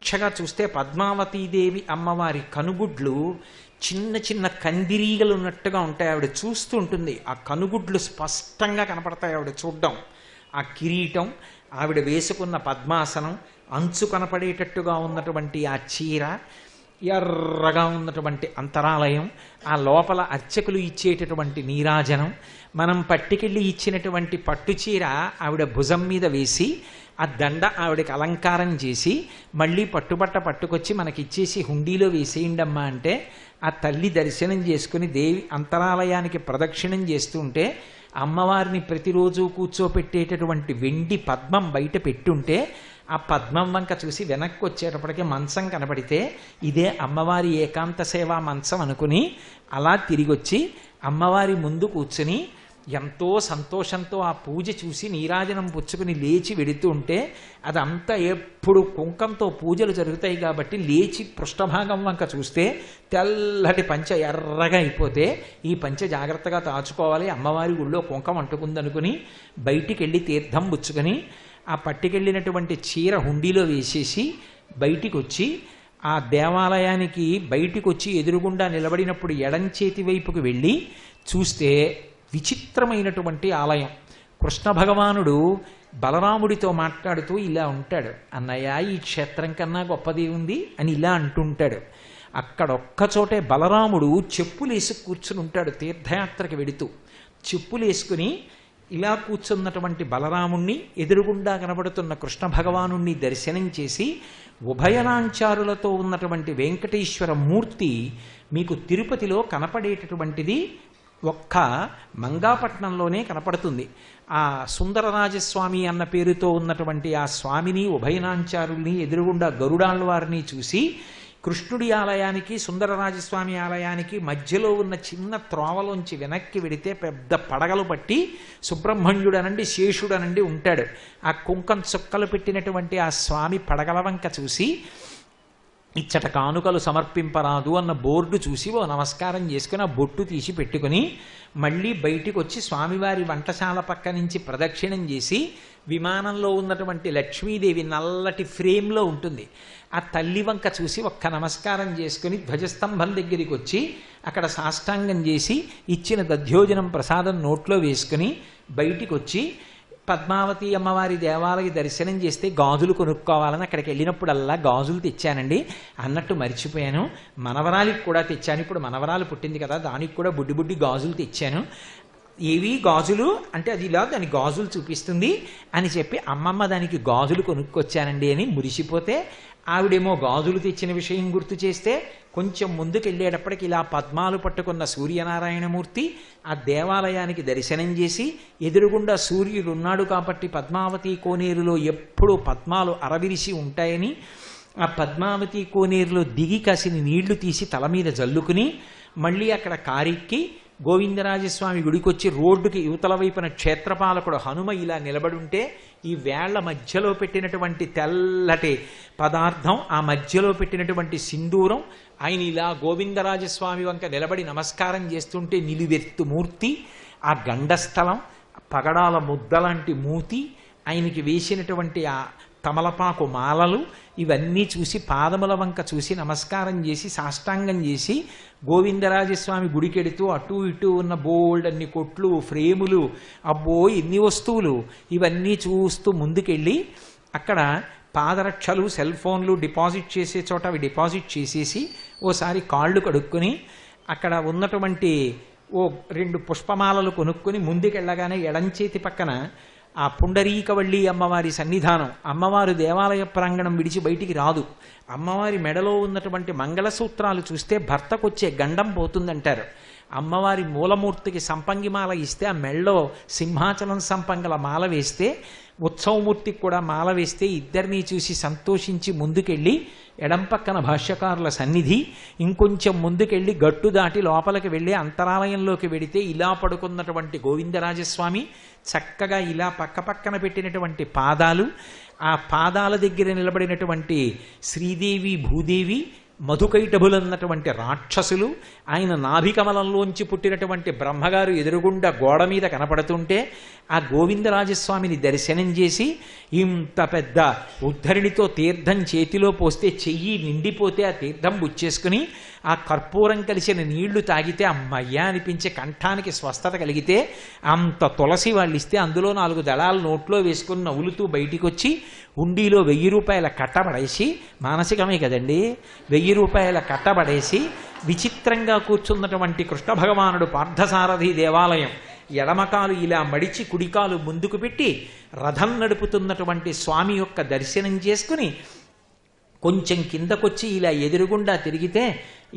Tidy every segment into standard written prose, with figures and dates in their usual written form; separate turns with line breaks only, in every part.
తీక్షగా చూస్తే పద్మావతీదేవి అమ్మవారి కనుగుడ్లు చిన్న చిన్న కందిరీగలు ఉన్నట్టుగా ఉంటాయి. ఆవిడ చూస్తూ ఉంటుంది, ఆ కనుగుడ్లు స్పష్టంగా కనపడతాయి ఆవిడ చూడ్డం. ఆ కిరీటం, ఆవిడ వేసుకున్న పద్మాసనం, అంచు కనపడేటట్టుగా ఉన్నటువంటి ఆ చీర, ఎర్రగా ఉన్నటువంటి అంతరాలయం, ఆ లోపల అర్చకులు ఇచ్చేటటువంటి నీరాజనం, మనం పట్టుకెళ్ళి ఇచ్చినటువంటి పట్టు చీర ఆవిడ భుజం మీద వేసి ఆ దండ ఆవిడకి అలంకారం చేసి మళ్ళీ పట్టుబట్ట పట్టుకొచ్చి మనకి ఇచ్చేసి హుండీలో వేసేయండమ్మా అంటే ఆ తల్లి దర్శనం చేసుకుని దేవి అంతరాలయానికి ప్రదక్షిణం చేస్తుంటే అమ్మవారిని ప్రతిరోజు కూర్చోపెట్టేటటువంటి వెండి పద్మం బయట పెట్టుంటే ఆ పద్మం వంక చూసి వెనక్కి వచ్చేటప్పటికి మంచం కనపడితే ఇదే అమ్మవారి ఏకాంత సేవా మంచం అనుకుని అలా తిరిగొచ్చి అమ్మవారి ముందు కూర్చుని ఎంతో సంతోషంతో ఆ పూజ చూసి నీరాజనం పుచ్చుకుని లేచి వెడుతూ ఉంటే అదంతా ఎప్పుడు కుంకంతో పూజలు జరుగుతాయి కాబట్టి లేచి పృష్ఠభాగం వంక చూస్తే తెల్లటి పంచ ఎర్రగా అయిపోతే ఈ పంచ జాగ్రత్తగా దాచుకోవాలి, అమ్మవారి గుళ్ళో కుంకం అంటుకుందనుకుని బయటికి వెళ్ళి తీర్థం పుచ్చుకొని ఆ పట్టుకెళ్ళినటువంటి చీర హుండీలో వేసేసి బయటికి వచ్చి ఆ దేవాలయానికి బయటికి వచ్చి ఎదురుగుండా నిలబడినప్పుడు ఎడం చేతి వైపుకు వెళ్ళి చూస్తే విచిత్రమైనటువంటి ఆలయం. కృష్ణ భగవానుడు బలరాముడితో మాట్లాడుతూ ఇలా ఉంటాడు, అన్నయ్య ఈ క్షేత్రం కన్నా గొప్పది ఉంది అని ఇలా అంటుంటాడు. అక్కడొక్కచోటే బలరాముడు చెప్పులేసి కూర్చుని ఉంటాడు. తీర్థయాత్రకి వెడుతూ చెప్పులేసుకుని ఇలా కూర్చున్నటువంటి బలరాముణ్ణి ఎదురుగుండా కనబడుతున్న కృష్ణ భగవానుణ్ణి దర్శనం చేసి ఉభయనాంచారులతో ఉన్నటువంటి వెంకటేశ్వర మూర్తి మీకు తిరుపతిలో కనపడేటటువంటిది ఒక్క మంగాపట్నంలోనే కనపడుతుంది. ఆ సుందరరాజస్వామి అన్న పేరుతో ఉన్నటువంటి ఆ స్వామిని ఉభయనాంచారుల్ని ఎదురుగుండా గరుడాళ్వారిని చూసి కృష్ణుడి ఆలయానికి సుందరరాజస్వామి ఆలయానికి మధ్యలో ఉన్న చిన్న త్రోవలోంచి వెనక్కి వెడితే పెద్ద పడగలు పట్టి సుబ్రహ్మణ్యుడనండి శేషుడనండి ఉంటాడు. ఆ కుంకం చుక్కలు పెట్టినటువంటి ఆ స్వామి పడగల వంక చూసి ఇచ్చట కానుకలు సమర్పింపరాదు అన్న బోర్డు చూసి ఓ నమస్కారం చేసుకుని ఆ బొట్టు తీసి పెట్టుకుని మళ్ళీ బయటికి వచ్చి స్వామివారి వంటశాల పక్క నుంచి ప్రదక్షిణం చేసి విమానంలో ఉన్నటువంటి లక్ష్మీదేవి నల్లటి ఫ్రేమ్లో ఉంటుంది, ఆ తల్లి వంక చూసి ఒక్క నమస్కారం చేసుకుని ధ్వజస్తంభం దగ్గరికి వచ్చి అక్కడ సాష్టాంగం చేసి ఇచ్చిన దధ్యోజనం ప్రసాదం నోట్లో వేసుకుని బయటికి వచ్చి పద్మావతి అమ్మవారి దేవాలయ దర్శనం చేస్తే గాజులు కొనుక్కోవాలని అక్కడికి వెళ్ళినప్పుడల్లా గాజులు తెచ్చానండి అన్నట్టు మర్చిపోయాను, మనవరాలికి కూడా తెచ్చాను, ఇప్పుడు మనవరాలు పుట్టింది కదా దానికి కూడా బుడ్డి బుడ్డి గాజులు తెచ్చాను, ఏవి గాజులు అంటే అది ఇలా దాని గాజులు చూపిస్తుంది అని చెప్పి అమ్మమ్మ దానికి గాజులు కొనుక్కొచ్చానండి అని మురిసిపోతే ఆవిడేమో గాజులు తెచ్చిన విషయం గుర్తు చేస్తే కొంచెం ముందుకెళ్ళేటప్పటికి ఇలా పద్మాలు పట్టుకున్న సూర్యనారాయణమూర్తి ఆ దేవాలయానికి దర్శనం చేసి ఎదురుగుండా సూర్యుడు ఉన్నాడు కాబట్టి పద్మావతి కోనేరులో ఎప్పుడూ పద్మాలు అరవిరిసి ఉంటాయని ఆ పద్మావతి కోనేరులో దిగి కాసిన నీళ్లు తీసి తల మీద జల్లుకుని మళ్ళీ అక్కడ కారెక్కి గోవిందరాజస్వామి గుడికొచ్చి రోడ్డుకి యువతల వైపున క్షేత్రపాలకుడు హనుమ ఇలా నిలబడుంటే ఈ వేళ్ల మధ్యలో పెట్టినటువంటి తెల్లటి పదార్థం, ఆ మధ్యలో పెట్టినటువంటి సింధూరం, ఆయన ఇలా గోవిందరాజస్వామి వంక నిలబడి నమస్కారం చేస్తుంటే నిలువెత్తు మూర్తి, ఆ గండస్థలం, పగడాల ముద్దలాంటి మూతి, ఆయనకి వేసినటువంటి ఆ తమలపాకు మాలలు ఇవన్నీ చూసి పాదముల వంక చూసి నమస్కారం చేసి సాష్టాంగం చేసి గోవిందరాజస్వామి గుడికెడుతూ అటు ఇటు ఉన్న బోల్డ్ అన్ని కొట్లు ఫ్రేములు అబ్బో ఎన్ని వస్తువులు ఇవన్నీ చూస్తూ ముందుకెళ్ళి అక్కడ పాదరక్షలు సెల్ ఫోన్లు డిపాజిట్ చేసే చోట అవి డిపాజిట్ చేసేసి ఓసారి కాళ్ళు కడుక్కొని అక్కడ ఉన్నటువంటి ఓ 2 పుష్పమాలలు కొనుక్కొని ముందుకెళ్ళగానే ఎడంచేతి పక్కన ఆ పుండరీకవళ్ళి అమ్మవారి సన్నిధానం, అమ్మవారు దేవాలయ ప్రాంగణం విడిచి బయటికి రాదు, అమ్మవారి మెడలో ఉన్నటువంటి మంగళసూత్రాలు చూస్తే భర్తకొచ్చే గండం పోతుందంటారు. అమ్మవారి మూలమూర్తికి సంపంగి మాల ఇస్తే ఆ మెళ్ళలో సింహాచలం సంపంగల మాల వేస్తే ఉత్సవమూర్తికి కూడా మాల వేస్తే ఇద్దరినీ చూసి సంతోషించి ముందుకెళ్ళి ఎడం పక్కన భాష్యకారుల సన్నిధి, ఇంకొంచెం ముందుకెళ్ళి గట్టు దాటి లోపలికి వెళ్ళి అంతరాలయంలోకి వెడితే ఇలా పడుకున్నటువంటి గోవిందరాజస్వామి, చక్కగా ఇలా పక్కపక్కన పెట్టినటువంటి పాదాలు, ఆ పాదాల దగ్గర నిలబడినటువంటి శ్రీదేవి భూదేవి, మధుకైటభులన్నటువంటి రాక్షసులు, ఆయన నాభికమలంలోంచి పుట్టినటువంటి బ్రహ్మగారు ఎదురుగుండా గోడ మీద కనపడుతుంటే ఆ గోవిందరాజస్వామిని దర్శనం చేసి ఇంత పెద్ద ఉద్ధరిణితో తీర్థం చేతిలో పోస్తే చెయ్యి నిండిపోతే ఆ తీర్థం బుచ్చేసుకుని ఆ కర్పూరం కలిసిన నీళ్లు తాగితే అమ్మయ్యా అనిపించే కంఠానికి స్వస్థత కలిగితే అంత తులసి వాళ్ళు ఇస్తే అందులో 4 దళాలు నోట్లో వేసుకుని నవ్వులుతూ బయటికి వచ్చి హుండీలో 1000 రూపాయల కట్టబడేసి, మానసికమే కదండి, 1000 రూపాయల కట్టబడేసి విచిత్రంగా కూర్చున్నటువంటి కృష్ణ భగవానుడు పార్థసారథి దేవాలయం ఎడమకాలు ఇలా మడిచి కుడికాలు ముందుకు పెట్టి రథం నడుపుతున్నటువంటి స్వామి యొక్క దర్శనం చేసుకుని కొంచెం కిందకొచ్చి ఇలా ఎదురుగుండా తిరిగితే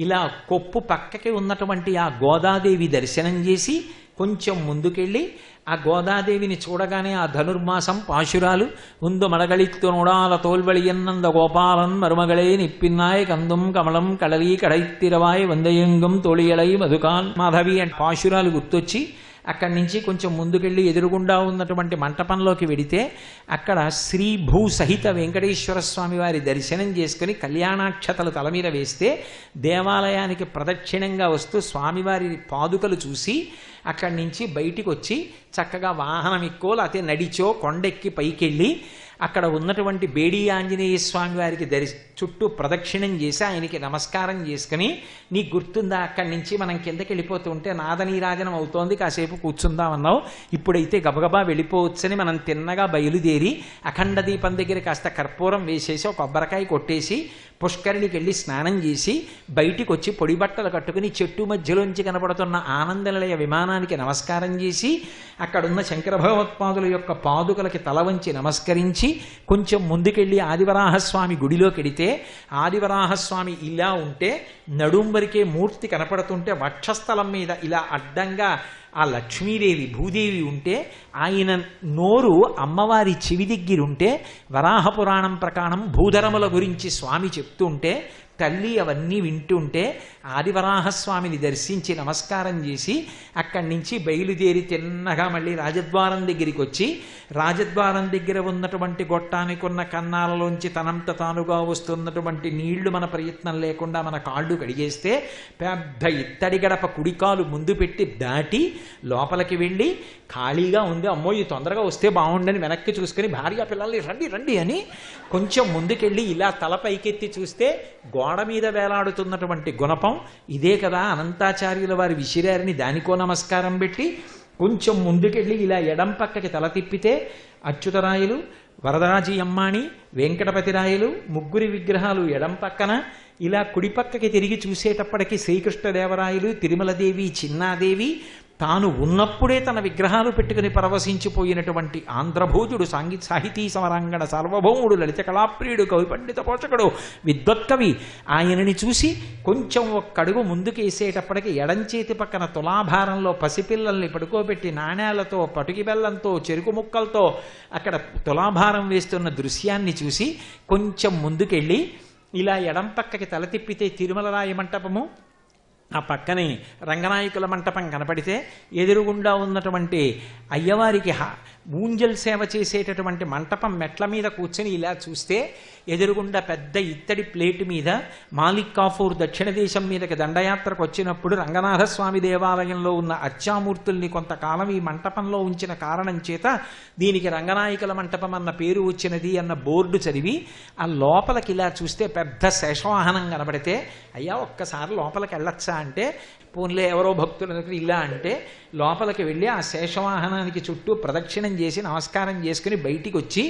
ఇలా కొప్పు పక్కకి ఉన్నటువంటి ఆ గోదాదేవి దర్శనం చేసి కొంచెం ముందుకెళ్ళి ఆ గోదాదేవిని చూడగానే ఆ ధనుర్మాసం పాశురాలు ఉందు మడగళిత్తు నోడాల తోల్వళియన్నంద గోపాలన్ మరుమగళే నిప్పిన్నాయ్ కందుం కమలం కడలీ కడైత్తిరవాయ్ వందయంగం తోళియలై మధుకాన్ మాధవి అంటే పాశురాలు గుర్తొచ్చి అక్కడి నుంచి కొంచెం ముందుకెళ్ళి ఎదురుగుండా ఉన్నటువంటి మంటపంలోకి వెడితే అక్కడ శ్రీ భూ సహిత వెంకటేశ్వర స్వామి వారి దర్శనం చేసుకుని కళ్యాణాక్షతలు తల మీద వేస్తే దేవాలయానికి ప్రదక్షిణంగా వస్తూ స్వామివారి పాదుకలు చూసి అక్కడి నుంచి బయటికి వచ్చి చక్కగా వాహనం ఎక్కువ లేకపోతే నడిచో కొండెక్కి పైకెళ్ళి అక్కడ ఉన్నటువంటి బేడి ఆంజనేయ స్వామి వారికి చుట్టూ ప్రదక్షిణం చేసి ఆయనకి నమస్కారం చేసుకుని నీకు గుర్తుందా అక్కడి నుంచి మనం కిందకి వెళ్ళిపోతుంటే నాదనీరాజనం అవుతోంది, కాసేపు కూర్చుందామన్నావు, ఇప్పుడైతే గబగబా వెళ్ళిపోవచ్చని మనం తిన్నగా బయలుదేరి అఖండ దీపం దగ్గర కాస్త కర్పూరం వేసేసి ఒక కొబ్బరికాయ కొట్టేసి పుష్కరిణికి వెళ్ళి స్నానం చేసి బయటికి వచ్చి పొడి బట్టలు కట్టుకుని చెట్టు మధ్యలోంచి కనపడుతున్న ఆనందనిలయ విమానానికి నమస్కారం చేసి అక్కడున్న శంకర భగవత్పాదుల యొక్క పాదుకలకి తల వంచి నమస్కరించి కొంచెం ముందుకెళ్ళి ఆదివరాహస్వామి గుడిలోకి వెడితే ఆదివరాహస్వామి ఇలా ఉంటే నడుం వరకే మూర్తి కనపడుతుంటే వక్షస్థలం మీద ఇలా అడ్డంగా ఆ లక్ష్మీదేవి భూదేవి ఉంటే ఆయన నోరు అమ్మవారి చెవి దగ్గరుంటే వరాహపురాణం ప్రకారం భూధరముల గురించి స్వామి చెప్తుంటే తల్లి అవన్నీ వింటుంటే ఆదివరాహస్వామిని దర్శించి నమస్కారం చేసి అక్కడి నుంచి బయలుదేరి తిన్నగా మళ్ళీ రాజద్వారం దగ్గరికి వచ్చి రాజద్వారం దగ్గర ఉన్నటువంటి గొట్టానికి ఉన్న కన్నాలలోంచి తనంత తానుగా వస్తున్నటువంటి నీళ్లు మన ప్రయత్నం లేకుండా మన కాళ్ళు కడిగేస్తే పెద్ద ఇత్తడి గడప కుడికాలు ముందు పెట్టి దాటి లోపలికి వెళ్ళి ఖాళీగా ఉంది, అమ్మో ఈ తొందరగా వస్తే బాగుండని వెనక్కి చూసుకుని భార్య పిల్లల్ని రండి రండి అని కొంచెం ముందుకెళ్ళి ఇలా తల పైకెత్తి చూస్తే గోడ మీద వేలాడుతున్నటువంటి గుణపం ఇదే కదా అనంతాచార్యుల వారి విసిరారిని దానికో నమస్కారం పెట్టి కొంచెం ముందుకెళ్ళి ఇలా ఎడం పక్కకి తల తిప్పితే అచ్యుతరాయలు, వరదరాజీ అమ్మాణి, వెంకటపతిరాయలు ముగ్గురి విగ్రహాలు ఎడం పక్కన, ఇలా కుడిపక్కకి తిరిగి చూసేటప్పటికి శ్రీకృష్ణదేవరాయలు, తిరుమలదేవి, చిన్నాదేవి, తాను ఉన్నప్పుడే తన విగ్రహాలు పెట్టుకుని పరవశించిపోయినటువంటి ఆంధ్రభోజుడు, సాహితీ సమరాంగణ సార్వభౌముడు, లలిత కళాప్రియుడు, కవి పండిత పోషకుడు, విద్వత్కవి, ఆయనని చూసి కొంచెం ఒక్కడుగు ముందుకు వేసేటప్పటికి ఎడంచేతి పక్కన తులాభారంలో పసిపిల్లల్ని పడుకోబెట్టి నాణేలతో, పటుకి బెల్లంతో, చెరుకు ముక్కలతో అక్కడ తులాభారం వేస్తున్న దృశ్యాన్ని చూసి కొంచెం ముందుకెళ్ళి ఇలా ఎడం పక్కకి తల తిప్పితే తిరుమలరాయ మంటపము, ఆ పక్కనే రంగనాయకుల మంటపం కనపడితే ఎదురుగుండా ఉన్నటువంటి అయ్యవారికి ఊంజల్ సేవ చేసేటటువంటి మంటపం మెట్ల మీద కూర్చొని ఇలా చూస్తే ఎదురుగుండా పెద్ద ఇత్తడి ప్లేటు మీద మాలిక్ కాఫూర్ దక్షిణ దేశం మీదకి దండయాత్రకు వచ్చినప్పుడు రంగనాథస్వామి దేవాలయంలో ఉన్న అర్చామూర్తుల్ని కొంతకాలం ఈ మంటపంలో ఉంచిన కారణం చేత దీనికి రంగనాయకుల మంటపం అన్న పేరు వచ్చినది అన్న బోర్డు చదివి ఆ లోపలికి ఇలా చూస్తే పెద్ద శేషవాహనం కనబడితే అయ్యా ఒక్కసారి లోపలికి వెళ్ళొచ్చా అంటే పోన్లే ఎవరో భక్తులకు ఇలా అంటే లోపలికి వెళ్ళి ఆ శేషవాహనానికి చుట్టూ ప్రదక్షిణం చేసి నమస్కారం చేసుకుని బయటికి వచ్చి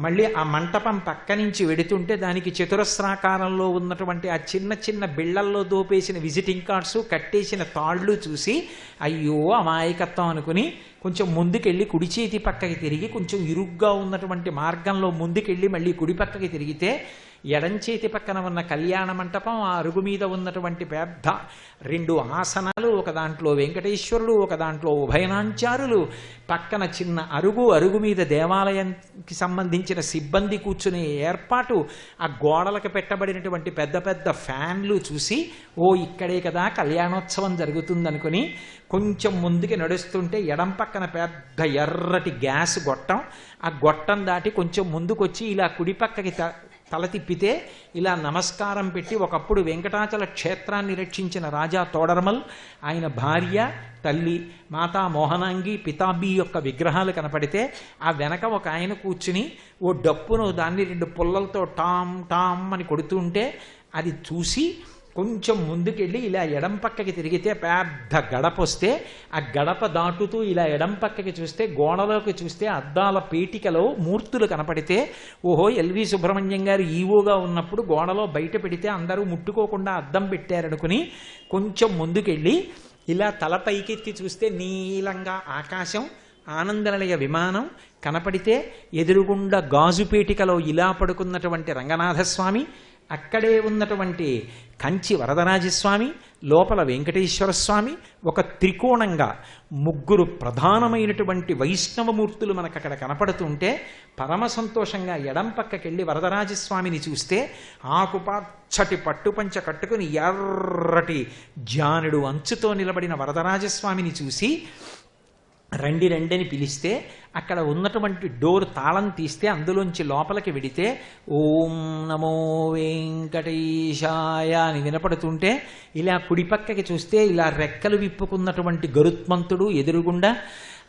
మళ్ళీ ఆ మంటపం పక్క నుంచి వెడుతుంటే దానికి చతురస్రాకారంలో ఉన్నటువంటి ఆ చిన్న చిన్న బిళ్లల్లో దోపేసిన విజిటింగ్ కార్డ్స్, కట్టేసిన తాళ్ళు చూసి అయ్యో అమాయకత్వం అనుకుని కొంచెం ముందుకెళ్ళి కుడి చేతి పక్కకి తిరిగి కొంచెం ఇరుగ్గా ఉన్నటువంటి మార్గంలో ముందుకెళ్ళి మళ్ళీ కుడి పక్కకి తిరిగితే ఎడంచేతి పక్కన ఉన్న కళ్యాణ మంటపం, ఆ అరుగు మీద ఉన్నటువంటి పెద్ద 2 ఆసనాలు, ఒక దాంట్లో వెంకటేశ్వరుడు, ఒక దాంట్లో ఉభయనాంచారులు, పక్కన చిన్న అరుగు మీద దేవాలయానికి సంబంధించిన సిబ్బంది కూర్చునే ఏర్పాటు, ఆ గోడలకు పెట్టబడినటువంటి పెద్ద పెద్ద ఫ్యాన్లు చూసి ఓ ఇక్కడే కదా కళ్యాణోత్సవం జరుగుతుందనుకుని కొంచెం ముందుకి నడుస్తుంటే ఎడం పక్కన పెద్ద ఎర్రటి గ్యాస్ గొట్టం, ఆ గొట్టం దాటి కొంచెం ముందుకొచ్చి ఇలా కుడి పక్కకి తల తిప్పితే ఇలా నమస్కారం పెట్టి, ఒకప్పుడు వెంకటాచల క్షేత్రాన్ని రక్షించిన రాజా తోడరమల్, ఆయన భార్య తల్లి మాతా మోహనాంగి పితాంబి యొక్క విగ్రహాలు కనపడితే ఆ వెనక ఒక ఆయన కూర్చుని ఓ డప్పును దాన్ని 2 పుల్లలతో టామ్ టామ్ అని కొడుతుంటే అది చూసి కొంచెం ముందుకెళ్ళి ఇలా ఎడం పక్కకి తిరిగితే పెద్ద గడప వస్తే ఆ గడప దాటుతూ ఇలా ఎడం పక్కకి చూస్తే గోడలోకి చూస్తే అద్దాల పేటికలో మూర్తులు కనపడితే ఓహో ఎల్వి సుబ్రహ్మణ్యం గారు ఈవోగా ఉన్నప్పుడు గోడలో బయట పెడితే అందరూ ముట్టుకోకుండా అద్దం పెట్టారనుకుని కొంచెం ముందుకెళ్ళి ఇలా తల పైకెత్తి చూస్తే నీలంగా ఆకాశం, ఆనందనిలయ విమానం కనపడితే ఎదురుగుండా గాజుపేటికలో ఇలా పడుకున్నటువంటి రంగనాథస్వామి, అక్కడే ఉన్నటువంటి కంచి వరదరాజస్వామి, లోపల వెంకటేశ్వర స్వామి, ఒక త్రికోణంగా 3 ప్రధానమైనటువంటి వైష్ణవమూర్తులు మనకు అక్కడ కనపడుతుంటే పరమ సంతోషంగా ఎడం పక్కకెళ్ళి వరదరాజస్వామిని చూస్తే ఆకుపచ్చటి పట్టుపంచ కట్టుకుని ఎర్రటి జానుడు అంచుతో నిలబడిన వరదరాజస్వామిని చూసి రండి రండి అని పిలిస్తే అక్కడ ఉన్నటువంటి డోర్ తాళం తీస్తే అందులోంచి లోపలికి వెడితే ఓం నమో వెంకటేశాయ అని వినపడుతుంటే ఇలా కుడిపక్కకి చూస్తే ఇలా రెక్కలు విప్పుకున్నటువంటి గరుత్మంతుడు ఎదురుగుండా,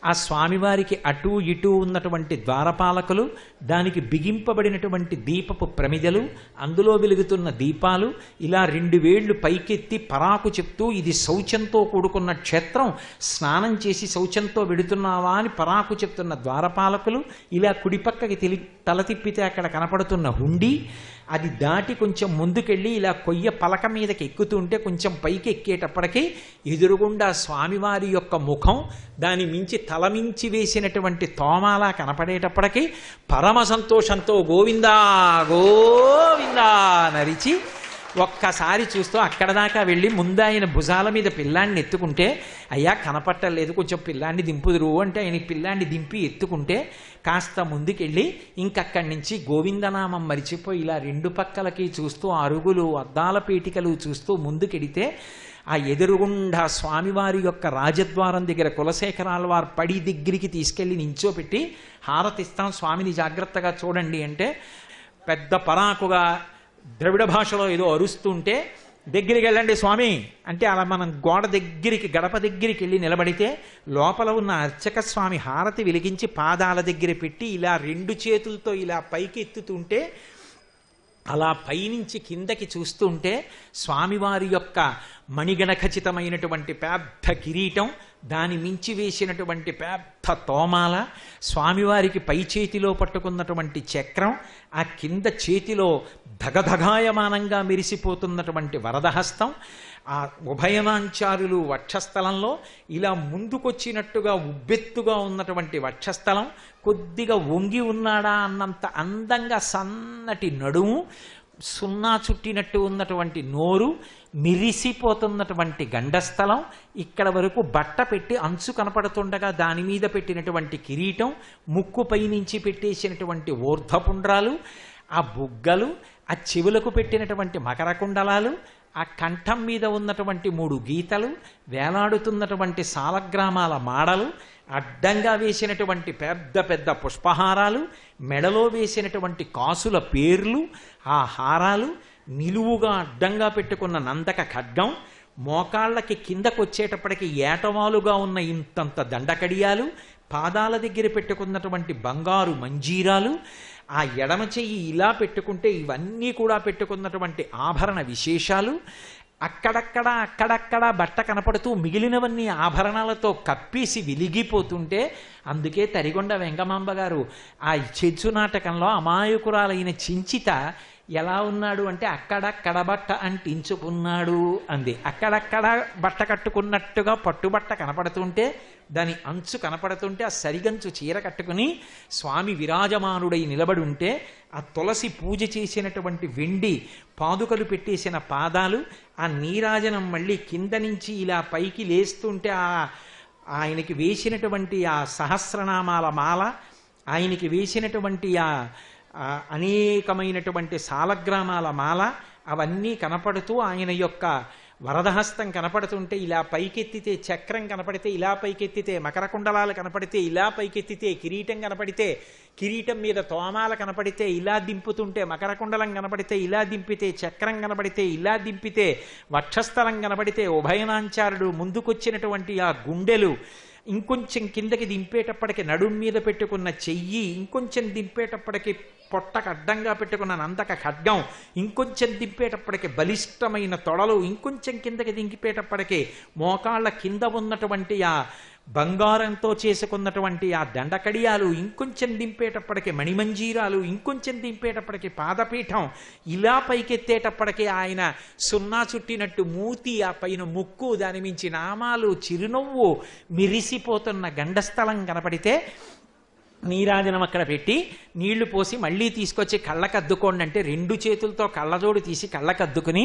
ఆ స్వామివారికి అటూ ఇటూ ఉన్నటువంటి ద్వారపాలకులు, దానికి బిగింపబడినటువంటి దీపపు ప్రమిదలు, అందులో వెలుగుతున్న దీపాలు, ఇలా 2 వేళ్లు పైకెత్తి పరాకు చెప్తూ ఇది శౌచంతో కూడుకున్న క్షేత్రం, స్నానం చేసి శౌచంతో వెడుతున్నావా అని పరాకు చెప్తున్న ద్వారపాలకులు, ఇలా కుడిపక్కకి తల తిప్పితే అక్కడ కనపడుతున్న హుండీ, అది దాటి కొంచెం ముందుకెళ్ళి ఇలా కొయ్య పలక మీదకి ఎక్కుతుంటే కొంచెం పైకి ఎక్కేటప్పటికీ ఎదురుగుండా స్వామివారి యొక్క ముఖం, దాని మించి తలమించి వేసినటువంటి తోమాల కనపడేటప్పటికీ పరమ సంతోషంతో గోవిందా గోవిందా నరిచి ఒక్కసారి చూస్తూ అక్కడ దాకా వెళ్ళి ముందు ఆయన భుజాల మీద పిల్లాన్ని ఎత్తుకుంటే అయ్యా కనపట్టలేదు కొంచెం పిల్లాన్ని దింపుదురు అంటే ఆయన పిల్లాన్ని దింపి ఎత్తుకుంటే కాస్త ముందుకెళ్ళి ఇంకక్కడి నుంచి గోవిందనామం మరిచిపోయి ఇలా 2 పక్కలకి చూస్తూ అరుగులు అద్దాల పీటికలు చూస్తూ ముందుకెడితే ఆ ఎదురుగుండా స్వామివారి యొక్క రాజద్వారం దగ్గర కులశేఖరాల వారు పడి దగ్గరికి తీసుకెళ్ళి నించోపెట్టి హారతిస్తాం స్వామిని జాగ్రత్తగా చూడండి అంటే పెద్ద పరాకుగా ద్రవిడ భాషలో ఏదో అరుస్తుంటే దగ్గరికి వెళ్ళండి స్వామి అంటే అలా మనం గోడ దగ్గరికి గడప దగ్గరికి వెళ్ళి నిలబడితే లోపల ఉన్న అర్చక స్వామి హారతి వెలిగించి పాదాల దగ్గర పెట్టి ఇలా 2 చేతులతో ఇలా పైకి ఎత్తుతుంటే అలా పైనుంచి కిందకి చూస్తుంటే స్వామివారి యొక్క మణిగణ ఖచ్చితమైనటువంటి పెద్ద కిరీటం, దాని మించి వేసినటువంటి పెద్ద తోమాల, స్వామివారికి పై చేతిలో పట్టుకున్నటువంటి చక్రం, ఆ కింద చేతిలో ధగధగాయమానంగా మెరిసిపోతున్నటువంటి వరదహస్తం, ఆ ఉభయనాంచారులు వక్షస్థలంలో ఇలా ముందుకొచ్చినట్టుగా ఉబ్బెత్తుగా ఉన్నటువంటి వక్షస్థలం, కొద్దిగా వంగి ఉన్నాడా అన్నంత అందంగా సన్నటి నడుము, సున్నా చుట్టినట్టు ఉన్నటువంటి నోరు, మిరిసిపోతున్నటువంటి గండస్థలం, ఇక్కడ వరకు బట్ట పెట్టి అంచు కనపడుతుండగా దాని మీద పెట్టినటువంటి కిరీటం, ముక్కుపై నుంచి పెట్టేసినటువంటి ఊర్ధపుండ్రాలు, ఆ బుగ్గలు, ఆ చెవులకు పెట్టినటువంటి మకర కుండలాలు, ఆ కంఠం మీద ఉన్నటువంటి 3 గీతలు, వేలాడుతున్నటువంటి సాలగ్రామాల మాడలు, అడ్డంగా వేసినటువంటి పెద్ద పెద్ద పుష్పహారాలు, మెడలో వేసినటువంటి కాసుల పేర్లు, ఆ హారాలు, నిలువుగా అడ్డంగా పెట్టుకున్న నందక ఖడ్గం, మోకాళ్ళకి కిందకొచ్చేటప్పటికి ఏటవాలుగా ఉన్న ఇంతంత దండకడియాలు, పాదాల దగ్గర పెట్టుకున్నటువంటి బంగారు మంజీరాలు, ఆ ఎడమ చెయ్యి ఇలా పెట్టుకుంటే ఇవన్నీ కూడా పెట్టుకున్నటువంటి ఆభరణ విశేషాలు, అక్కడక్కడ బట్ట కనపడుతూ మిగిలినవన్నీ ఆభరణాలతో కప్పేసి వెలిగిపోతుంటే, అందుకే తరిగొండ వెంగమాంబ గారు ఆ చెచ్చు నాటకంలో అమాయకురాలైన చించిత ఎలా ఉన్నాడు అంటే అక్కడక్కడ బట్ట అంటించుకున్నాడు అంది. అక్కడక్కడ బట్ట కట్టుకున్నట్టుగా పట్టుబట్ట కనపడుతుంటే, దాని అంచు కనపడుతుంటే ఆ సరిగంచు చీర కట్టుకుని స్వామి విరాజమానుడై నిలబడి ఉంటే, ఆ తులసి పూజ చేసినటువంటి వెండి పాదుకలు పెట్టేసిన పాదాలు, ఆ నీరాజనం మళ్ళీ కింద నుంచి ఇలా పైకి లేస్తుంటే ఆయనకి వేసినటువంటి ఆ సహస్రనామాల మాల, ఆయనకి వేసినటువంటి ఆ అనేకమైనటువంటి సాలగ్రామాల మాల, అవన్నీ కనపడుతూ ఆయన యొక్క వరదహస్తం కనపడుతుంటే ఇలా పైకెత్తితే చక్రం కనపడితే ఇలా పైకెత్తితే మకర కుండలాలు కనపడితే ఇలా పైకెత్తితే కిరీటం కనపడితే కిరీటం మీద తోమాల కనపడితే ఇలా దింపుతుంటే మకర కుండలం కనపడితే ఇలా దింపితే చక్రం కనపడితే ఇలా దింపితే వక్షస్థలం కనపడితే ఉభయనాంచారుడు ముందుకొచ్చినటువంటి ఆ గుండెలు ఇంకొంచెం కిందకి దింపేటప్పటికి నడుం మీద పెట్టుకున్న చెయ్యి ఇంకొంచెం దింపేటప్పటికి పొట్టకు అడ్డంగా పెట్టుకున్న నందక ఖడ్గం ఇంకొంచెం దింపేటప్పటికి బలిష్టమైన తొడలు ఇంకొంచెం కిందకి దింపేటప్పటికి మోకాళ్ళ కింద ఉన్నటువంటి ఆ బంగారంతో చేసుకున్నటువంటి ఆ దండకడియాలు ఇంకొంచెం దింపేటప్పటికి మణిమంజీరాలు ఇంకొంచెం దింపేటప్పటికి పాదపీఠం ఇలా పైకెత్తేటప్పటికి ఆయన సున్నా చుట్టినట్టు మూతి ఆ పైన ముక్కు దాని మించి నామాలు చిరునవ్వు మిరిసిపోతున్న గండస్థలం కనపడితే నీరాజనం అక్కడ పెట్టి నీళ్లు పోసి మళ్ళీ తీసుకొచ్చి కళ్ళకద్దుకోండి అంటే 2 చేతులతో కళ్ళజోడు తీసి కళ్ళకద్దుకుని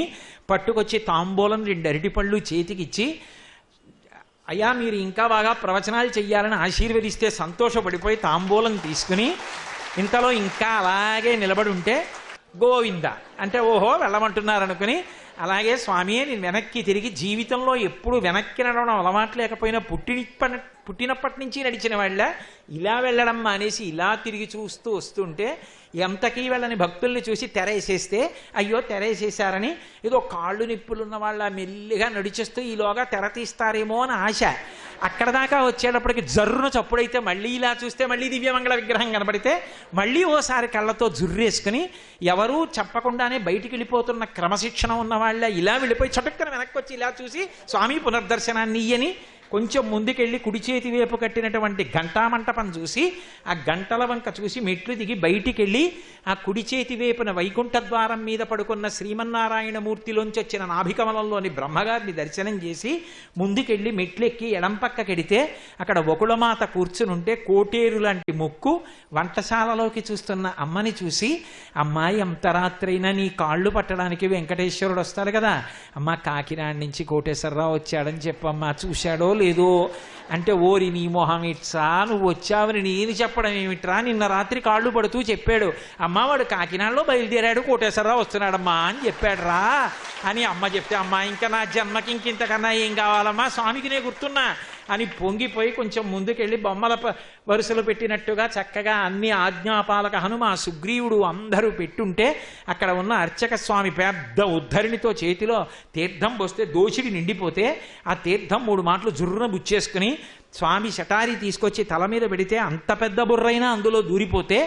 పట్టుకొచ్చి తాంబూలం 2 అరటిపళ్ళు చేతికిచ్చి అయ్యా మీరు ఇంకా బాగా ప్రవచనాలు చెయ్యాలని ఆశీర్వదిస్తే సంతోషపడిపోయి తాంబూలం తీసుకుని ఇంతలో ఇంకా అలాగే నిలబడి ఉంటే గోవింద అంటే ఓహో వెళ్ళమంటున్నారు అనుకుని అలాగే స్వామి నేను వెనక్కి తిరిగి జీవితంలో ఎప్పుడు వెనక్కి నడవడం అలవాటు లేకపోయినా పుట్టినప్పటి నుంచి నడిచిన వాళ్ళ ఇలా వెళ్ళడం మానేసి ఇలా తిరిగి చూస్తూ వస్తుంటే ఎంతకీ వెళ్ళని భక్తుల్ని చూసి తెరేసేస్తే అయ్యో తెరేసేశారని ఏదో కాళ్ళు నిప్పులున్న వాళ్ళ మెల్లిగా నడిచేస్తూ ఈలోగా తెర తీస్తారేమో అని ఆశ. అక్కడ దాకా వచ్చేటప్పటికి జర్రును చప్పుడైతే మళ్ళీ ఇలా చూస్తే మళ్ళీ దివ్యమంగళ విగ్రహం కనబడితే మళ్ళీ ఓసారి కళ్ళతో జుర్రేసుకుని ఎవరూ చెప్పకుండానే బయటికి వెళ్ళిపోతున్న క్రమశిక్షణ ఉన్న వాళ్ళ ఇలా వెళ్ళిపోయి చటుక్కన వెనక్కి వచ్చి ఇలా చూసి స్వామి పునర్దర్శనాన్ని ఇయ్యని కొంచెం ముందుకెళ్ళి కుడి చేతి వైపు కట్టినటువంటి ఘంటామంటపం చూసి ఆ గంటల వంక చూసి మెట్లు దిగి బయటికి వెళ్ళి ఆ కుడి చేతి వైపున వైకుంఠ ద్వారం మీద పడుకున్న శ్రీమన్నారాయణమూర్తిలోంచి వచ్చిన నాభికమలంలోని బ్రహ్మగారిని దర్శనం చేసి ముందుకెళ్ళి మెట్లెక్కి ఎడంపక్కకెడితే అక్కడ వకుళమాత కూర్చునుంటే కోటేరు లాంటి ముక్కు వంటశాలలోకి చూస్తున్న అమ్మని చూసి అమ్మాయి అంతరాత్రైనా నీ కాళ్ళు పట్టడానికి వెంకటేశ్వరుడు వస్తాడు కదా అమ్మ కాకినాడ నుంచి కోటేశ్వరరావు వచ్చాడని చెప్పమ్మా చూశాడో లేదో అంటే ఓరి నీ మొహం ఇట్సా నువ్వు వచ్చావని నేను చెప్పడం ఏమిట్రా నిన్న రాత్రి కాళ్ళు పడుతూ చెప్పాడు అమ్మ వాడు కాకినాడలో బయలుదేరాడు కోటేశ్వరరావు వస్తున్నాడమ్మా అని చెప్పాడు రా అని అమ్మ చెప్తే అమ్మా ఇంకా నా జన్మకి ఇంకింతకన్నా ఏం కావాలమ్మా స్వామికి నే గుర్తున్నా అని పొంగిపోయి కొంచెం ముందుకెళ్ళి బొమ్మల వరుసలు పెట్టినట్టుగా చక్కగా అన్ని ఆజ్ఞాపాలక హనుమ సుగ్రీవుడు అందరూ పెట్టుంటే అక్కడ ఉన్న అర్చక స్వామి పెద్ద ఉద్ధరిణితో చేతిలో తీర్థం పోస్తే దోషిడి నిండిపోతే ఆ తీర్థం 3 మాటలు జుర్రున బుచ్చేసుకుని స్వామి శటారి తీసుకొచ్చి తల మీద పెడితే అంత పెద్ద బుర్రైనా అందులో దూరిపోతే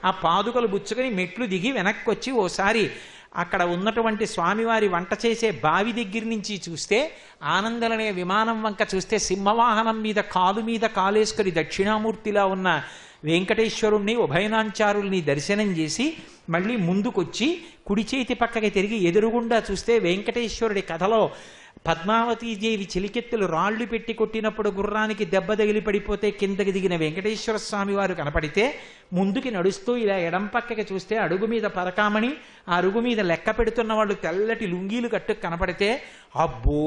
ఆ పాదుకలు బుచ్చుకొని మెట్లు దిగి వెనక్కి వచ్చి ఓసారి అక్కడ ఉన్నటువంటి స్వామివారి వంట చేసే బావి దగ్గర నుంచి చూస్తే ఆనందలనే విమానం వంక చూస్తే సింహవాహనం మీద కాలేసుకొని దక్షిణామూర్తిలా ఉన్న వెంకటేశ్వరుణ్ణి ఉభయనాంచారుల్ని దర్శనం చేసి మళ్ళీ ముందుకొచ్చి కుడి చేతి పక్కకి తిరిగి ఎదురుగుండా చూస్తే వెంకటేశ్వరుడి కథలో పద్మావతీదేవి చెలికెత్తులు రాళ్లు పెట్టి కొట్టినప్పుడు గుర్రానికి దెబ్బ తగిలి పడిపోతే కిందకి దిగిన వెంకటేశ్వర స్వామి వారు కనపడితే ముందుకి నడుస్తూ ఇలా ఎడం పక్కకి చూస్తే అడుగు మీద పరకామణి ఆ అడుగు మీద లెక్క పెడుతున్న వాళ్ళు తెల్లటి లుంగీలు కట్టు కనపడితే అబ్బో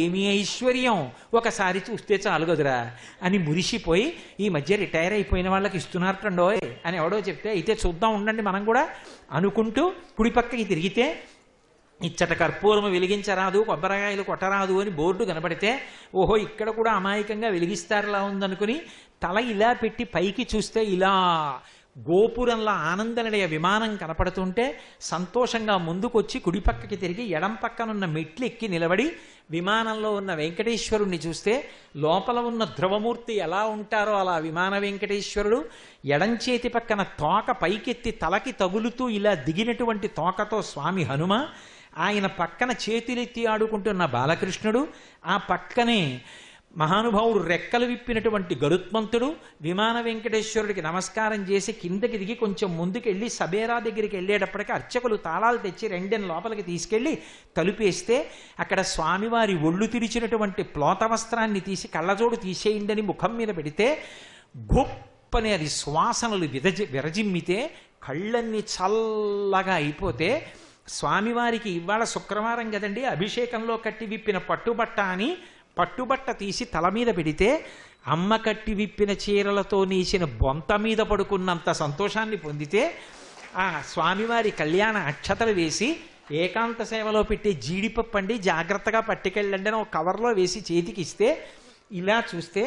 ఏమీ ఐశ్వర్యం ఒకసారి చూస్తే చాలు కదురా అని మురిసిపోయి ఈ మధ్య రిటైర్ అయిపోయిన వాళ్ళకి ఇస్తున్నారటండోయ్ అని ఎవడో చెప్తే అయితే చూద్దాం ఉండండి మనం కూడా అనుకుంటూ కుడి పక్కకి తిరిగితే ఇచ్చట కర్పూరము వెలిగించరాదు కొబ్బరికాయలు కొట్టరాదు అని బోర్డు కనపడితే ఓహో ఇక్కడ కూడా అమాయకంగా వెలిగిస్తారులా ఉందనుకుని తల ఇలా పెట్టి పైకి చూస్తే ఇలా గోపురంలా ఆనందనడయ విమానం కనపడుతుంటే సంతోషంగా ముందుకొచ్చి కుడి పక్కకి తిరిగి ఎడం పక్కనున్న మెట్లు ఎక్కి నిలబడి విమానంలో ఉన్న వెంకటేశ్వరుణ్ణి చూస్తే లోపల ఉన్న ధ్రువమూర్తి ఎలా ఉంటారో అలా విమాన వెంకటేశ్వరుడు ఎడం చేతి పక్కన తోక పైకెత్తి తలకి తగులుతూ ఇలా దిగినటువంటి తోకతో స్వామి హనుమ ఆయన పక్కన చేతులెత్తి ఆడుకుంటున్న బాలకృష్ణుడు ఆ పక్కనే మహానుభావుడు రెక్కలు విప్పినటువంటి గరుత్మంతుడు విమాన వెంకటేశ్వరుడికి నమస్కారం చేసి కిందకి దిగి కొంచెం ముందుకెళ్ళి సబేరా దగ్గరికి వెళ్ళేటప్పటికీ అర్చకులు తాళాలు తెచ్చి 2 లోపలికి తీసుకెళ్ళి తలుపేస్తే అక్కడ స్వామివారి ఒళ్ళు తిరిచినటువంటి ప్లోత వస్త్రాన్ని తీసి కళ్ళజోడు తీసేయండి ముఖం మీద పెడితే గొప్పని అది శ్వాసనలు విరజిమ్మితే కళ్ళన్నీ చల్లగా అయిపోతే స్వామివారికి ఇవాళ శుక్రవారం కదండి అభిషేకంలో కట్టి విప్పిన పట్టుబట్ట అని పట్టుబట్ట తీసి తల మీద పెడితే అమ్మ కట్టి విప్పిన చీరలతో నీసిన బొంత మీద పడుకున్నంత సంతోషాన్ని పొందితే ఆ స్వామివారి కళ్యాణ అక్షతలు వేసి ఏకాంత సేవలో పెట్టే జీడిపప్పు అండి, జాగ్రత్తగా పట్టుకెళ్ళండి అని ఒక కవర్లో వేసి చేతికి ఇస్తే, ఇలా చూస్తే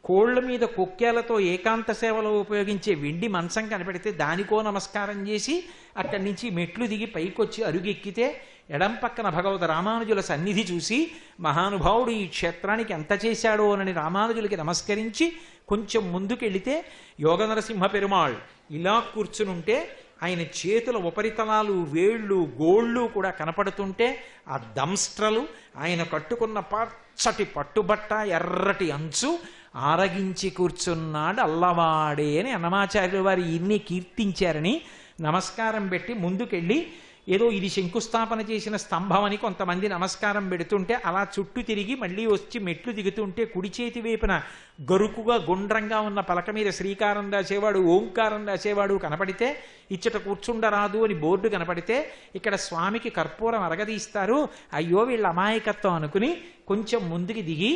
కోళ్ల మీద కొక్కేలతో ఏకాంత సేవలో ఉపయోగించే వెండి మంచం కనపడితే దానికో నమస్కారం చేసి అక్కడి నుంచి మెట్లు దిగి పైకొచ్చి అరుగెక్కితే ఎడం పక్కన భగవద్ రామానుజుల సన్నిధి చూసి మహానుభావుడు ఈ క్షేత్రానికి ఎంత చేశాడో అని రామానుజులకి నమస్కరించి కొంచెం ముందుకెళితే యోగ నరసింహ పెరుమాళ్ ఇలా కూర్చునుంటే ఆయన చేతుల ఉపరితలాలు, వేళ్ళు, గోళ్ళు కూడా కనపడుతుంటే ఆ దంస్ట్రలు, ఆయన కట్టుకున్న పచ్చటి పట్టుబట్ట, ఎర్రటి అంచు ఆరగించి కూర్చున్నాడు అల్లవాడే అని అన్నమాచార్యులు వారు ఇన్ని కీర్తించారని నమస్కారం పెట్టి ముందుకెళ్ళి ఏదో ఇది శంకుస్థాపన చేసిన స్తంభం అని కొంతమంది నమస్కారం పెడుతుంటే అలా చుట్టూ తిరిగి మళ్ళీ వచ్చి మెట్లు దిగుతుంటే కుడి చేతి వైపున గరుకుగా గుండ్రంగా ఉన్న పలక మీద శ్రీకారం రాసేవాడు, ఓంకారం రాసేవాడు కనపడితే ఇచ్చట కూర్చుండరాదు అని బోర్డు కనపడితే ఇక్కడ స్వామికి కర్పూరం అరగదీస్తారు, అయ్యో వీళ్ళ అమాయకత్వం అనుకుని కొంచెం ముందుకి దిగి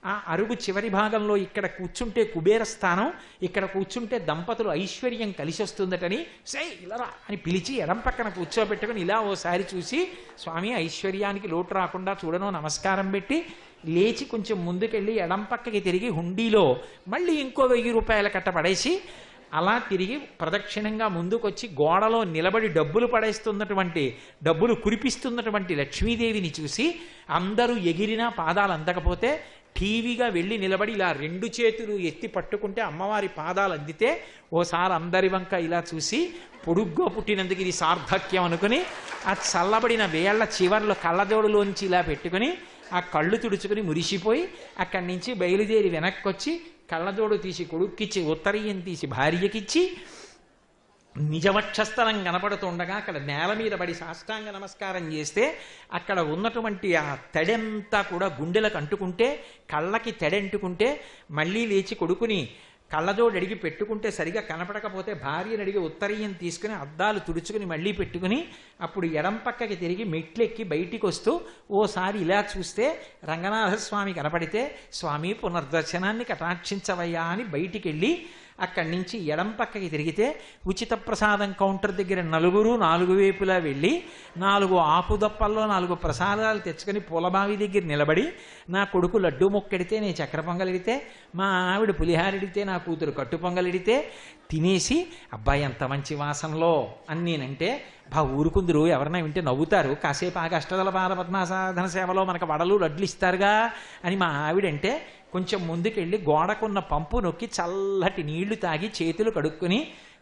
ఆ అరుగు చివరి భాగంలో ఇక్కడ కూర్చుంటే కుబేర స్థానం, ఇక్కడ కూర్చుంటే దంపతులు ఐశ్వర్యం కలిసి వస్తుందటని సై ఇలరా అని పిలిచి ఎడం పక్కన కూర్చోబెట్టుకుని ఇలా ఓసారి చూసి స్వామి ఐశ్వర్యానికి లోటు రాకుండా చూడను నమస్కారం పెట్టి లేచి కొంచెం ముందుకెళ్ళి ఎడం పక్కకి తిరిగి హుండీలో మళ్ళీ ఇంకో 1000 రూపాయల కట్ట పడేసి అలా తిరిగి ప్రదక్షిణంగా ముందుకొచ్చి గోడలో నిలబడి డబ్బులు కురిపిస్తున్నటువంటి లక్ష్మీదేవిని చూసి అందరూ ఎగిరినా పాదాలు అందకపోతే టీవీగా వెళ్ళి నిలబడి ఇలా 2 చేతులు ఎత్తి పట్టుకుంటే అమ్మవారి పాదాలు అందితే ఓసారి అందరి వంక ఇలా చూసి పొడుగ్గా పుట్టినందుకు ఇది సార్థక్యం అనుకుని ఆ చల్లబడిన వేళ్ల చివర్లు కళ్ళజోడులోంచి ఇలా పెట్టుకుని ఆ కళ్ళు తుడుచుకుని మురిసిపోయి అక్కడి నుంచి బయలుదేరి వెనక్కి వచ్చి కళ్ళజోడు తీసి కొడుక్కిచ్చి ఉత్తరీయం తీసి భార్యకిచ్చి నిజవక్షస్థలం కనపడుతుండగా అక్కడ నేల మీద పడి సాష్టాంగ నమస్కారం చేస్తే అక్కడ ఉన్నటువంటి ఆ తడెంతా కూడా గుండెలకు అంటుకుంటే, కళ్ళకి తడెంటుకుంటే మళ్ళీ లేచి కొడుకుని కళ్ళజోడు అడిగి పెట్టుకుంటే సరిగా కనపడకపోతే భార్యను అడిగి ఉత్తరీయం తీసుకుని అద్దాలు తుడుచుకుని మళ్ళీ పెట్టుకుని అప్పుడు ఎడం పక్కకి తిరిగి మెట్లెక్కి బయటికి వస్తూ ఓసారి ఇలా చూస్తే రంగనాథస్వామి కనపడితే స్వామి పునర్దర్శనాన్ని కటాక్షించవయ్యా అని బయటికి వెళ్ళి అక్కడి నుంచి ఎడం పక్కకి తిరిగితే ఉచిత ప్రసాదం కౌంటర్ దగ్గర నలుగురు 4 వైపులా వెళ్ళి 4 ఆకుదప్పల్లో 4 ప్రసాదాలు తెచ్చుకొని పూలబావి దగ్గర నిలబడి నా కొడుకు లడ్డూ మొక్కెడితే నేను చక్కెర పొంగలిడితే, మా ఆవిడ పులిహారెడితే నా కూతురు కట్టు పొంగలిడితే తినేసి అబ్బాయి ఎంత మంచి వాసనలో అని నేనంటే ఊరుకుందరు ఎవరన్నా వింటే నవ్వుతారు, కాసేపు ఆగి అష్టదళ పాద పద్మాసాధన సేవలో మనకు వడలు లడ్లు ఇస్తారుగా అని మా ఆవిడంటే కొంచెం ముందుకెళ్ళి గోడకున్న పంపు నొక్కి చల్లటి నీళ్లు తాగి చేతులు కడుక్కొని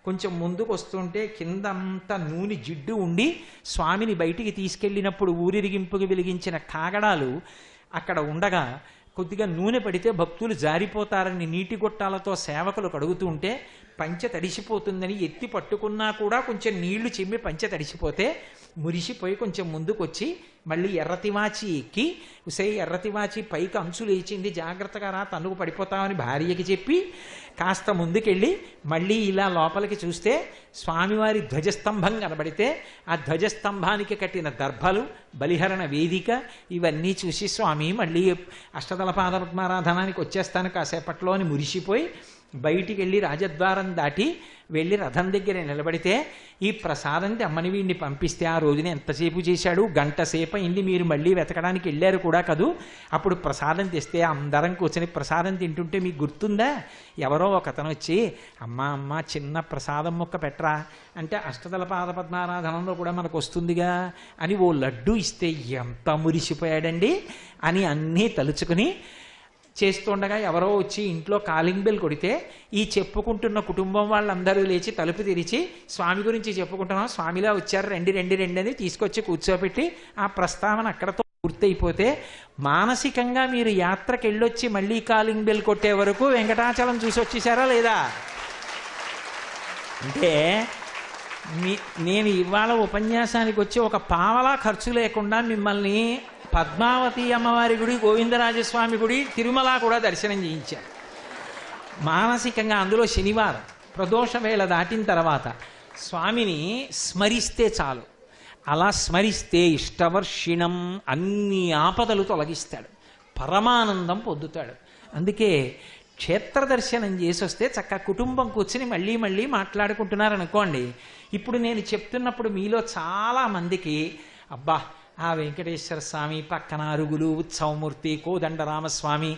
కొంచెం ముందుకు వస్తుంటే కిందంతా నూనె జిడ్డు ఉండి స్వామిని బయటికి తీసుకెళ్ళినప్పుడు ఊరిరిగింపుకి వెలిగించిన కాగడాలు అక్కడ ఉండగా కొద్దిగా నూనె పడితే భక్తులు జారిపోతారని నీటి గొట్టాలతో సేవకులు కడుగుతూ ఉంటే పంచె తడిసిపోతుందని ఎత్తి పట్టుకున్నా కూడా కొంచెం నీళ్లు చిమ్మి పంచె తడిసిపోతే మురిసిపోయి కొంచెం ముందుకొచ్చి మళ్ళీ ఎర్రతివాచి ఎక్కి ఉసై ఎర్రతివాచి పైకి అంచు లేచింది జాగ్రత్తగా రా తనుకు పడిపోతామని భార్యకి చెప్పి కాస్త ముందుకెళ్ళి మళ్ళీ ఇలా లోపలికి చూస్తే స్వామివారి ధ్వజస్తంభం కనబడితే ఆ ధ్వజస్తంభానికి కట్టిన దర్భలు, బలిహరణ వేదిక ఇవన్నీ చూసి స్వామి మళ్ళీ అష్టదళ పాద పద్మారాధనానికి వచ్చేస్తాను కాసేపట్లో అని మురిసిపోయి బయటికి వెళ్ళి రాజద్వారం దాటి వెళ్ళి రథం దగ్గర నిలబడితే ఈ ప్రసాదం తెమ్మని వీడిని పంపిస్తే ఆ రోజున ఎంతసేపు చేశాడు, 1 గంట సేపు అయింది, మీరు మళ్ళీ వెతకడానికి వెళ్ళారు కూడా కదూ, అప్పుడు ప్రసాదం తెస్తే అందరం కూర్చొని ప్రసాదం తింటుంటే మీకు గుర్తుందా ఎవరో ఒకతను వచ్చి అమ్మ చిన్న ప్రసాదం ముక్క పెట్టరా అంటే అష్టదళ పాద పద్మారాధనంలో కూడా మనకు వస్తుందిగా అని ఓ లడ్డు ఇస్తే ఎంత మురిసిపోయాడండి అని అన్నీ తలుచుకుని చేస్తుండగా ఎవరో వచ్చి ఇంట్లో కాలింగ్ బెల్ కొడితే ఈ చెప్పుకుంటున్న కుటుంబం వాళ్ళందరూ లేచి తలుపు తెరిచి స్వామి గురించి చెప్పుకుంటున్నాం, స్వామిలా వచ్చారు రండి అని తీసుకొచ్చి కూర్చోబెట్టి ఆ ప్రస్తావన అక్కడతో పూర్తయిపోతే మానసికంగా మీరు యాత్రకి వెళ్ళొచ్చి మళ్ళీ కాలింగ్ బెల్ కొట్టే వరకు వెంకటాచలం చూసి వచ్చేసారా లేదా? అంటే నేను ఇవాళ ఉపన్యాసానికి వచ్చి ఒక పావలా ఖర్చు లేకుండా మిమ్మల్ని పద్మావతి అమ్మవారి గుడి, గోవిందరాజస్వామి గుడి, తిరుమల కూడా దర్శనం చేయించారు మానసికంగా. అందులో శనివారం ప్రదోష వేళ దాటిన తర్వాత స్వామిని స్మరిస్తే చాలు, అలా స్మరిస్తే ఇష్టవర్షిణం అన్ని ఆపదలు తొలగిస్తాడు, పరమానందం పొందుతాడు. అందుకే క్షేత్ర దర్శనం చేసి వస్తే చక్కగా కుటుంబం కూర్చుని మళ్ళీ మాట్లాడుకుంటున్నారనుకోండి. ఇప్పుడు నేను చెప్తున్నప్పుడు మీలో చాలా మందికి అబ్బా ఆ వెంకటేశ్వర స్వామి పక్కన అరుగులు ఉత్సవమూర్తి కోదండరామస్వామి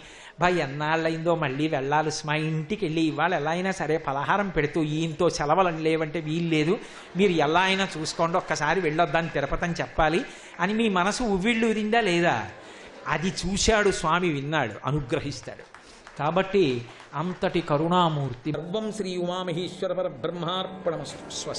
ఎన్నాళ్ళయిందో మళ్ళీ వెళ్ళాలి మా ఇంటికి వెళ్ళి ఇవాళ ఎలా అయినా సరే పలహారం పెడుతూ ఈయంతో సెలవులని లేవంటే వీలు లేదు, మీరు ఎలా అయినా చూసుకోండి, ఒక్కసారి వెళ్ళొద్దని తిరుపతి అని చెప్పాలి అని మీ మనసు ఉవ్విళ్ళూరిందా లేదా? అది చూశాడు స్వామి, విన్నాడు, అనుగ్రహిస్తాడు. కాబట్టి అంతటి కరుణామూర్తి. సర్వం శ్రీ ఉమామహేశ్వర పరబ్రహ్మార్పణమస్తు. స్వస్తి.